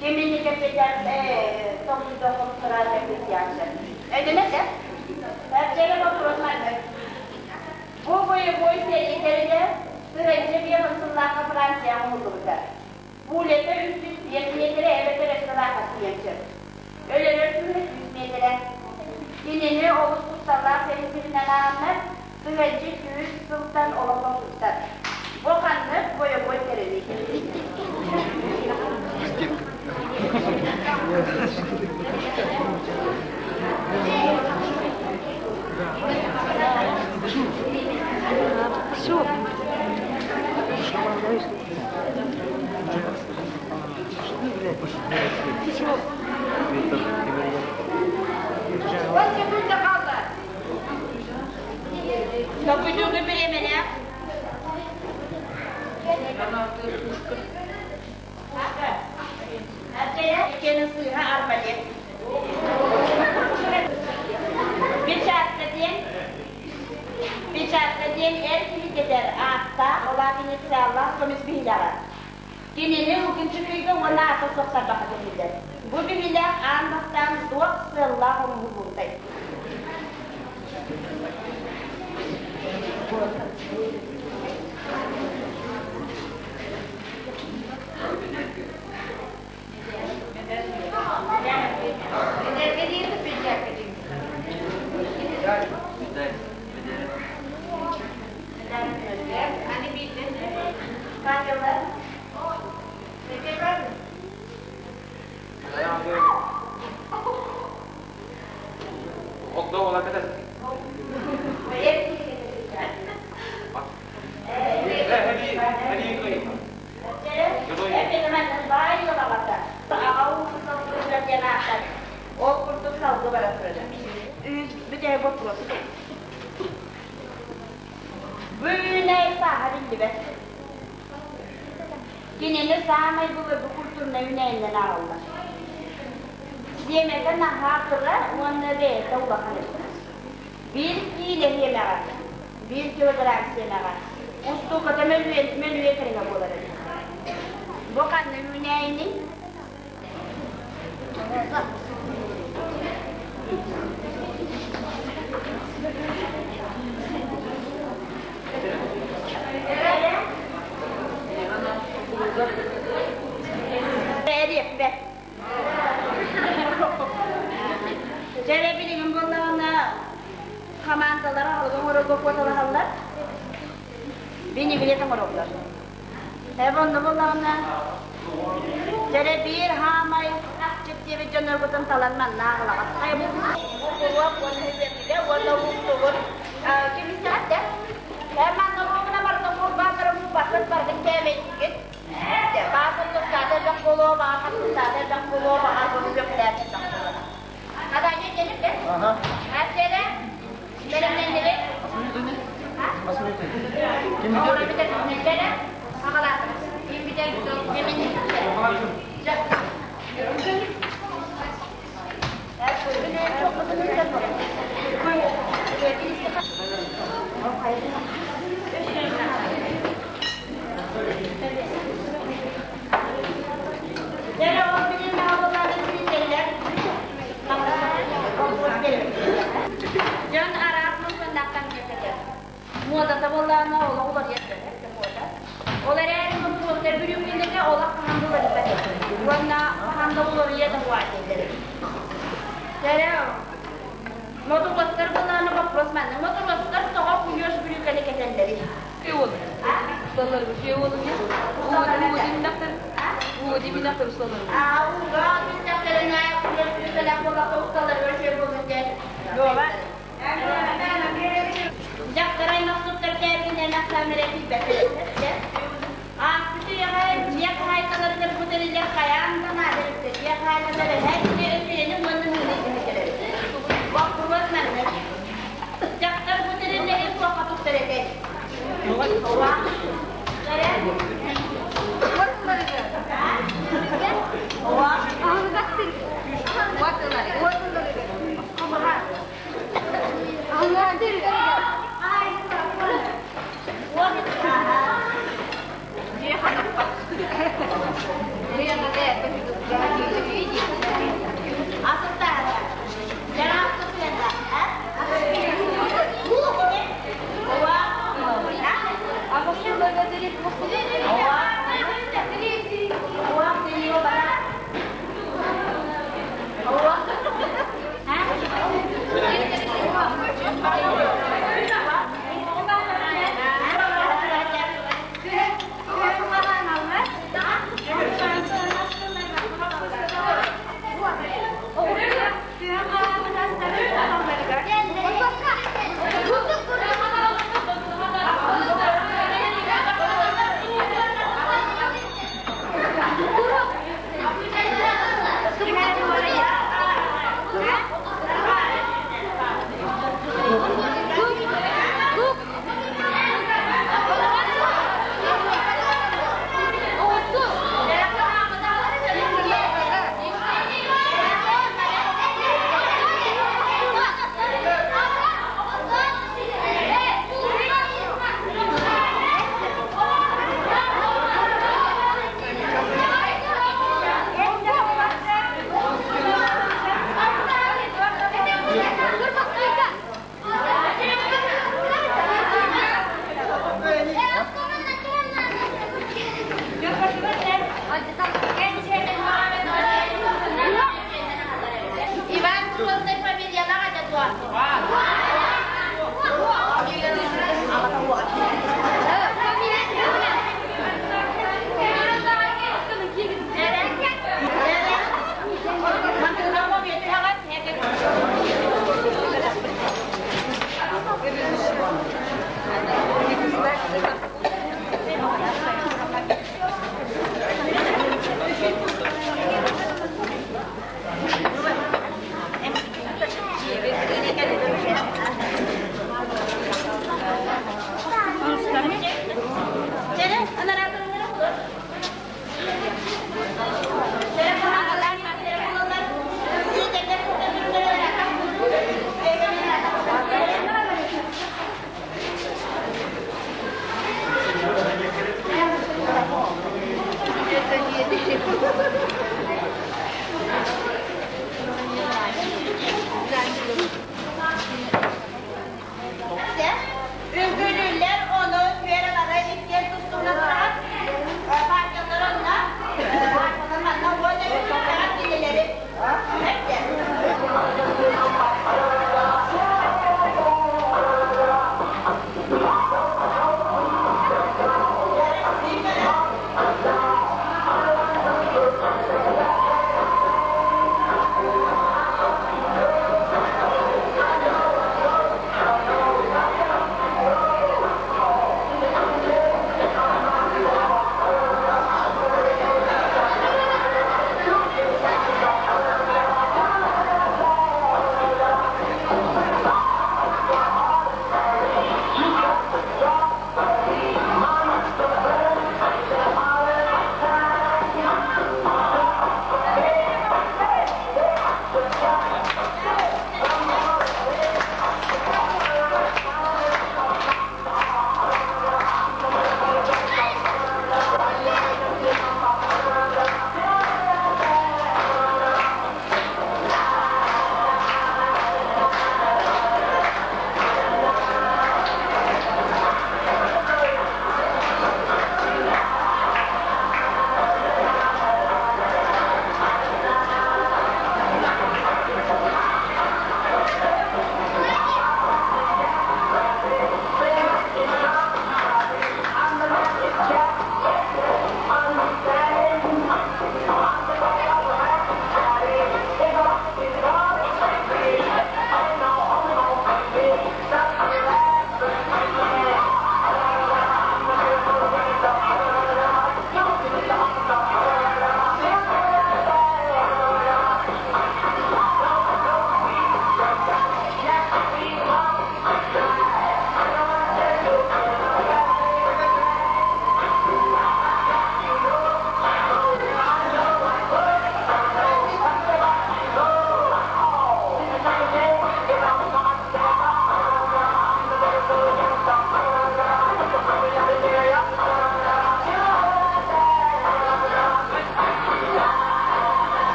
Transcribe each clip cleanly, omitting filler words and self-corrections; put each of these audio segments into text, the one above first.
Gemini kapiterde toplumda kontrol yapacaklar. Öyle ne de? Hepçeyle bakıyorlar. Bu boyu serilerinde sürekli bir hırsızlarla Fransa'ya vuruldu. Bu lete 100 metre evde restoran katılıyor. Öyle 100 metre. Dinini Oğuz Kutsallar serisinden alanlar sürekli 100 sultan oğlum tutar. Bu kanlı boyu serilir. Все. Вот тебе kaldı. Dokuduğunu bilemene. Erkeğe suyuna arpalet. Bir çarptadien erkili gider ağaçta, ola inisiallah komis bihilara. Dinini hukuncu kıyga ona ata soksa bakabilir. Bu bihiler anlastan doğuk sığırlar onu hukuntay. Okda ola kadar. Hadi yıkayın. O kurtuk saldı bırakırdı. Bir de bu burası. Böyle sahibi gibi. Gününü sağmayı bu kurtun evine alırlar. Yemekten hakırlar, onları da bakalım. 1 kilo yemeğe, 1 kilogram yemeğe. Ustu kadar menüye kırına bolar. Bu kadar menüyenin Cerebilin bunlarına kamandaları alıp oraya koyuyorlar hallar. Beni bile tam oraya. Hep bunlarına cerebil hamay ciddi bir canlı kutum talanman nağla. Ay bu bu hizmetinde bu kim isterse hemen namına varsa kurbanları bu bakın tevbe git. Bakın ustada jakolo bakın ustada jakolo bakın bu gökler. Adanya gelip de. Aha. Herkese benim neydi? Nasıl oldu? Kim biliyor? Ona bir de neydi? Havalar. Kim bir de yemin neydi? Çok mutlu bir kadın. Jangan arah menggunakan gitu. Muda tabola na olah ular ya. Olah yang membuat terburu ini ke olah kahandul lagi. Warna kahandul ular ya tempat ini. Jadi, motor poster bola na bakros mana? Motor poster toh kuyos buru kali kalian dari. Yol. Ustalar bu şey olur ya. Udi binaklar ustalar. Udah binaklarnya kuyos buru kali aku bakal ustalar bersih boleh. Doa. Jakkaray maksud terkait nasıl mereka betul. Aslında ya hayatları da bu derece kayan da nedir? Ya hayatları her şeyini bunun üzerine Bak kurban ne? Jakkar bu derece hep vakit terkait. Doa. Dia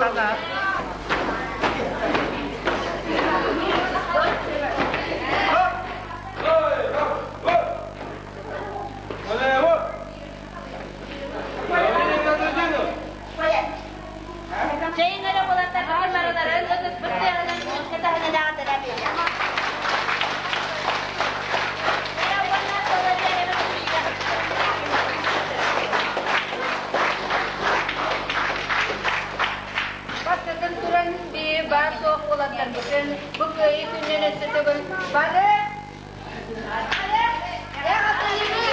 Sana. Jayinara bulanda kamarlara ötüp bıttığının kıtahını dağıtırabilir. Ya bundan sonra Başladım duran bir bar soğuk olanlar bütün bu köyü günün üstü bugün. Bari! Ya hatayımı!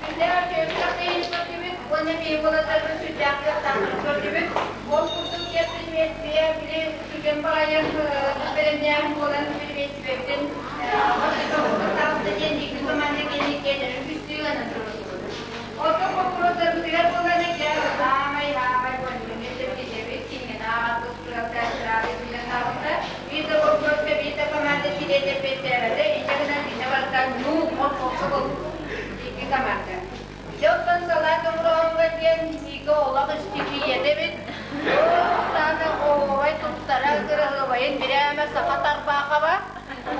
Bizler köyümüzde değil gördüğümüz, onu bir bulatlarını sıcak yaptığımız gördüğümüz, bol kurtuk yaptırmaya bile tüken bayan belediyenin olan bir vesibekten ortada genlik, zamanda genlik gelir, üstü yanıtır. Oto kokurotarımız yer kullanacak ya, hamay koyduğum, geçebilir, kimden ağırlık kurallar, şirayet bilen ağırlıkta, bir de kokurotta bir de kamanda kilede petlerde, içeriden dine varken nuh, o iki kamanda. Joktan salat umroğumda diyen iki oğlak üstü yedebit, tane oğay tutara kırılayın, bir ama sakat arbağa var,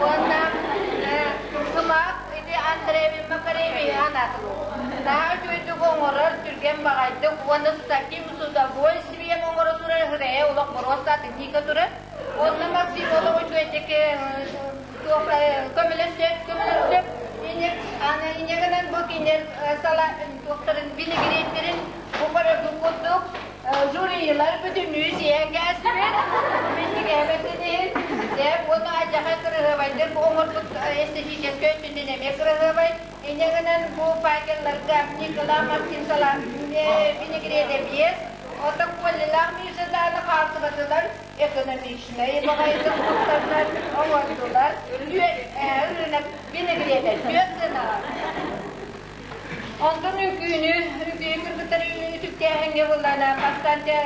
ondan sumak, idi Andreev'in makarevi anaklı. Daha çocuk oğurar, Türkiye'm bağaydı, onda stakim suda boy siviye oğurar turar hıraya, olak borostat indika turar. Onda maksim olak o çocuk kömülesek, ini kanan bu kiner salah dokterin bini giretlerin bu para dukuduk juriler bütün müziğe gelsin. Müzik evet değil. Saya bunu ajak kerja banjir bu umur estetik köyün dinamik kerja bay. Ini kanan bu pakai gamni kelam maksim salah bini girete bias. Otak kualilah misalnya kartu betulan ekonomi işine bakayım doktorlar avantolar ürüne bine girete diyorsun. Ondan ülkünü kırgıtları Türkiye hangi bulana pastanca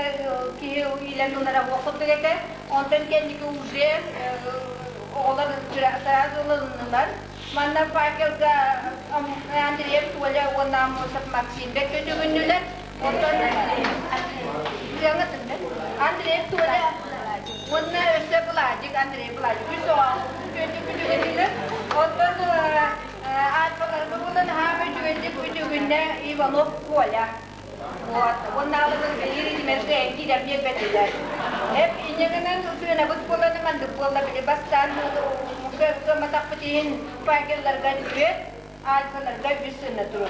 ki ilan onlara vakit gerek. Ondan kendi kuvvet oğlan sıraz olanlar. Mana pakai ga Andreev tuaja ona musab maksim bekötü günler. Ondan jangan tenda. Andreev tuaja ona öse bulacak Andreev bulacak. Bir soğan kötü günler. Ondan alfalar bulan hamı kötü günler Ivanov kola. Onlarla bir merke gidip yapıyorlar. Hep inanın üstüne bu kolanı mandık kola bile bastan ke mata pecahin pakai duit, alfa üstüne durur.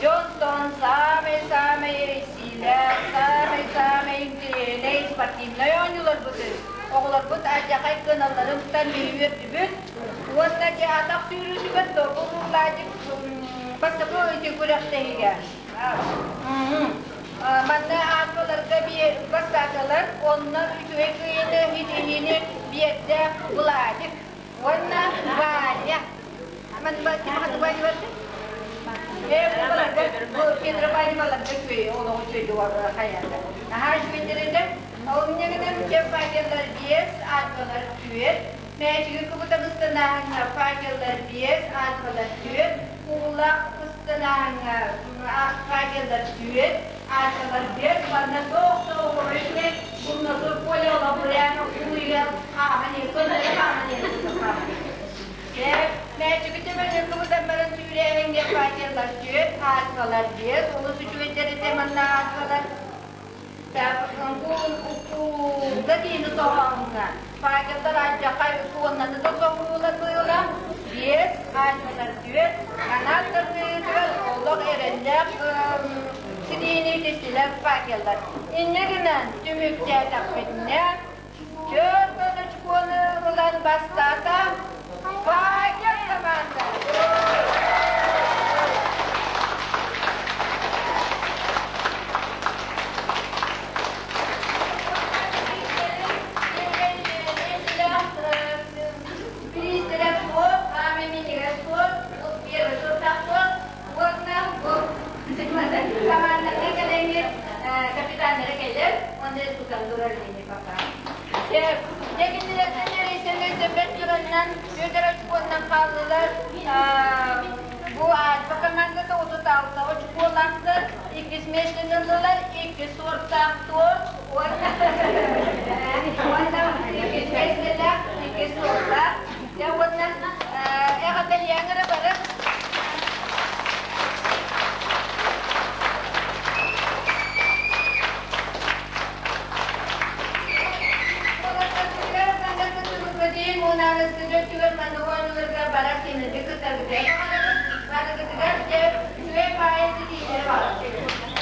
Johnson samai sila, samai ne seperti ne oynuyorlar betul. Oğullar bu acayip kenallarım tan büyür dübüt. Onda ki atak sürü dübüt doğru bu lacik basta bu iki kurak tehiga. Mana alfalar bir bastalar onlar yine bir de bulacak. Ona banyak. Man banyak banyak. Bu kira banyak malam tekwi orang cuci hayatnya. Nah harus pinterinde. Awalnya kan pakai bias atau duit. Nah juga kebutuhan kesenangan pakai bias atau duit. Ulak kesenangan pakai duit atau bias. Mana tuh orangnya guna tuh boleh orang berian kuliah aman itu aman itu. Nah juga cuma kebutuhan barang cuci yang dia pakai duit atau bias. Kalau cuci jadi teman atau Jadi itu soalnya, pakai teraja kayu kuat nanti tuh soalnya yes, ada duit, karena terjual kalau erenjak sedini istilah pakai lah. Ini kan cuma cetak pinnya, contohnya cuma bulan bastata, pakai teman-teman. Kapitan dari Tekindilerden neredeyse 5 yılından Federasyon'dan kaldılar. Bu bakanlarda da 36 açık olaktı. İkisi meşlenirdiler, ikisi ortak doğru. Ondan ikisi meşlenir, ikisi ortak. Ya ondan ekateliyanlara varıp Para